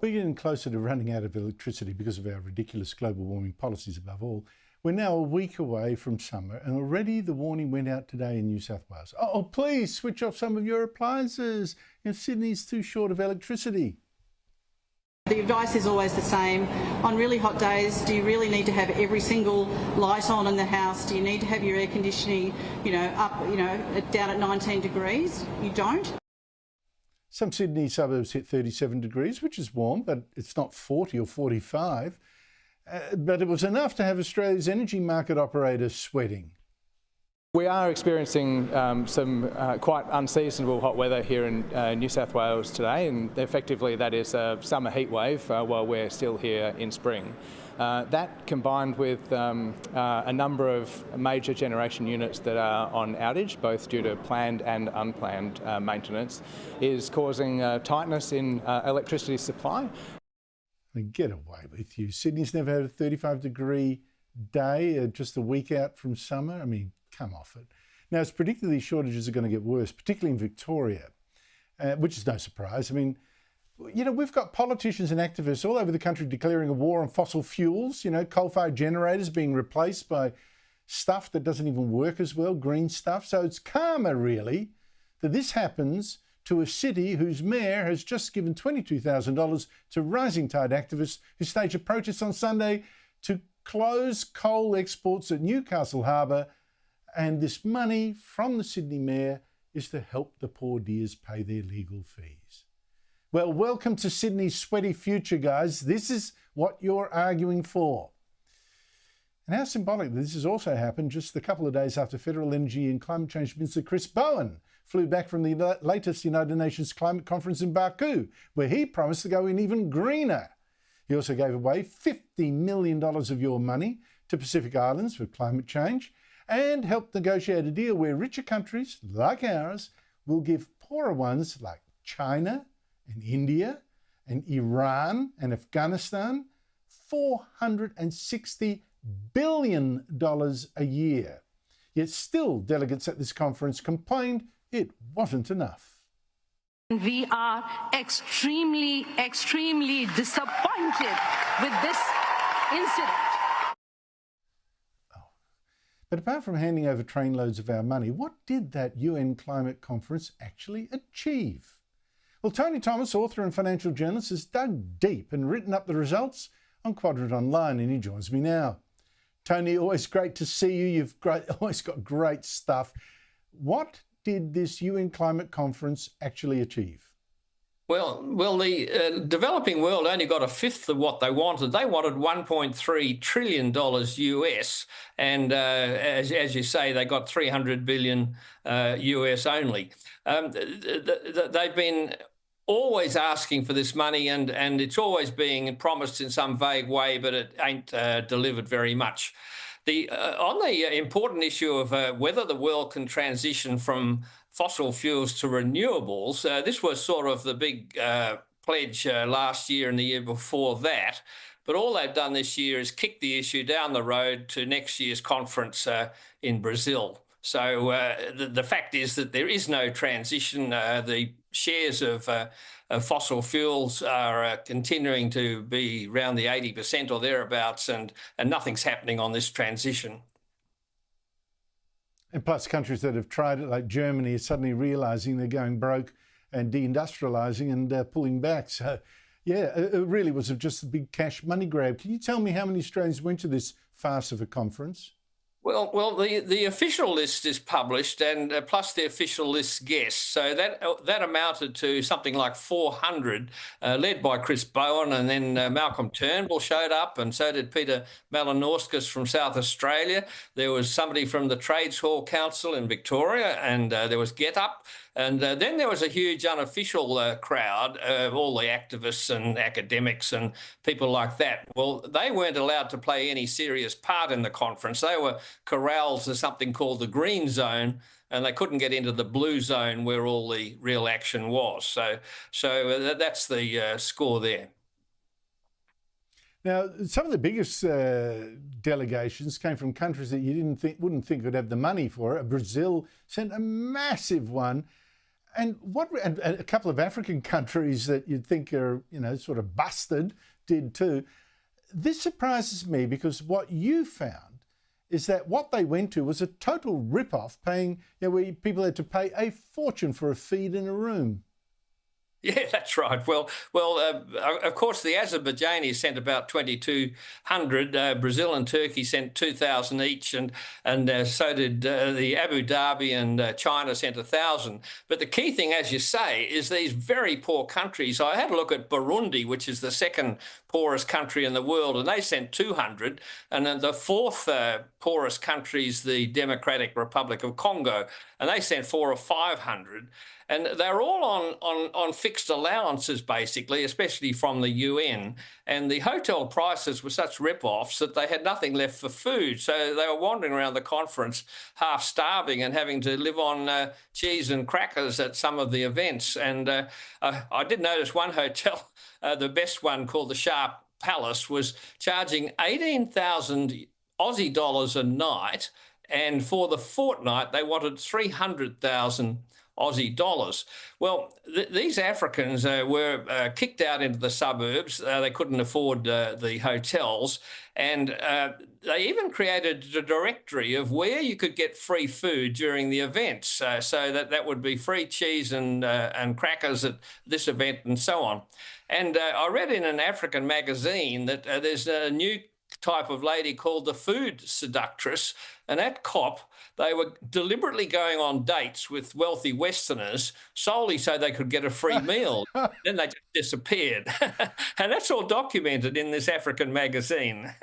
We're getting closer to running out of electricity because of our ridiculous global warming policies above all. We're now a week away from summer and already the warning went out today in New South Wales. Oh, please switch off some of your appliances. Sydney's too short of electricity. The advice is always the same. On really hot days, do you really need to have every single light on in the house? Do you need to have your air conditioning, down at 19 degrees? You don't. Some Sydney suburbs hit 37 degrees, which is warm, but it's not 40 or 45. But it was enough to have Australia's energy market operators sweating. We are experiencing some quite unseasonable hot weather here in New South Wales today, and effectively that is a summer heat wave while we're still here in spring. That combined with a number of major generation units that are on outage, both due to planned and unplanned maintenance, is causing tightness in electricity supply. Get away with you. Sydney's never had a 35-degree day just a week out from summer. I mean, come off it. Now, it's predicted these shortages are going to get worse, particularly in Victoria, which is no surprise. I mean, we've got politicians and activists all over the country declaring a war on fossil fuels, coal-fired generators being replaced by stuff that doesn't even work as well, green stuff. So it's karma, really, that this happens to a city whose mayor has just given $22,000 to Rising Tide activists who staged a protest on Sunday to close coal exports at Newcastle Harbour. And this money from the Sydney mayor is to help the poor dears pay their legal fees. Well, welcome to Sydney's sweaty future, guys. This is what you're arguing for. And how symbolic that this has also happened just a couple of days after Federal Energy and Climate Change Minister Chris Bowen flew back from the latest United Nations Climate Conference in Baku, where he promised to go in even greener. He also gave away $50 million of your money to Pacific Islands for climate change and helped negotiate a deal where richer countries like ours will give poorer ones like China and India and Iran and Afghanistan $460 billion a year. Yet still delegates at this conference complained it wasn't enough. We are extremely, extremely disappointed with this incident. But apart from handing over trainloads of our money, what did that UN climate conference actually achieve? Well, Tony Thomas, author and financial journalist, has dug deep and written up the results on Quadrant Online, and he joins me now. Tony, always great to see you. You've always got great stuff. What did this UN climate conference actually achieve? Well, the developing world only got a fifth of what they wanted. They wanted $1.3 trillion US, and as you say, they got $300 billion US only. They've been always asking for this money, and it's always being promised in some vague way, but it ain't delivered very much. On the important issue of whether the world can transition from fossil fuels to renewables, this was sort of the big pledge last year and the year before that. But all they've done this year is kick the issue down the road to next year's conference in Brazil. So the fact is that there is no transition. The shares of fossil fuels are continuing to be around the 80% or thereabouts, and nothing's happening on this transition. And plus, countries that have tried it, like Germany, are suddenly realising they're going broke and deindustrialising and pulling back. So, yeah, it really was just a big cash money grab. Can you tell me how many Australians went to this farce of a conference? Well, the official list is published, and plus the official list guests. So that amounted to something like 400, led by Chris Bowen, and then Malcolm Turnbull showed up, and so did Peter Malinauskas from South Australia. There was somebody from the Trades Hall Council in Victoria, and there was Get Up. And then there was a huge unofficial crowd of all the activists and academics and people like that. Well, they weren't allowed to play any serious part in the conference. They were corralled to something called the green zone, and they couldn't get into the blue zone where all the real action was. So that's the score there. Now, some of the biggest delegations came from countries that you wouldn't think would have the money for it. Brazil sent a massive one. And a couple of African countries that you'd think are, sort of busted did too. This surprises me because what you found is that what they went to was a total rip-off, paying, where people had to pay a fortune for a feed in a room. Yeah, that's right. Well, of course, the Azerbaijanis sent about 2,200. Brazil and Turkey sent 2,000 each, and so did the Abu Dhabi and China sent 1,000. But the key thing, as you say, is these very poor countries. I had a look at Burundi, which is the second poorest country in the world, and they sent 200. And then the fourth poorest country is the Democratic Republic of Congo, and they sent 400 or 500. And they're all on fixed allowances, basically, especially from the UN. And the hotel prices were such rip-offs that they had nothing left for food. So they were wandering around the conference half starving and having to live on cheese and crackers at some of the events. And I did notice one hotel, the best one called the Sharp Palace, was charging 18,000 Aussie dollars a night. And for the fortnight, they wanted 300,000 Aussie dollars. Well, these Africans were kicked out into the suburbs. They couldn't afford the hotels. And they even created a directory of where you could get free food during the events. So that would be free cheese and crackers at this event and so on. And I read in an African magazine that there's a new type of lady called the food seductress, and at COP they were deliberately going on dates with wealthy Westerners solely so they could get a free meal. Then they just disappeared. And that's all documented in this African magazine.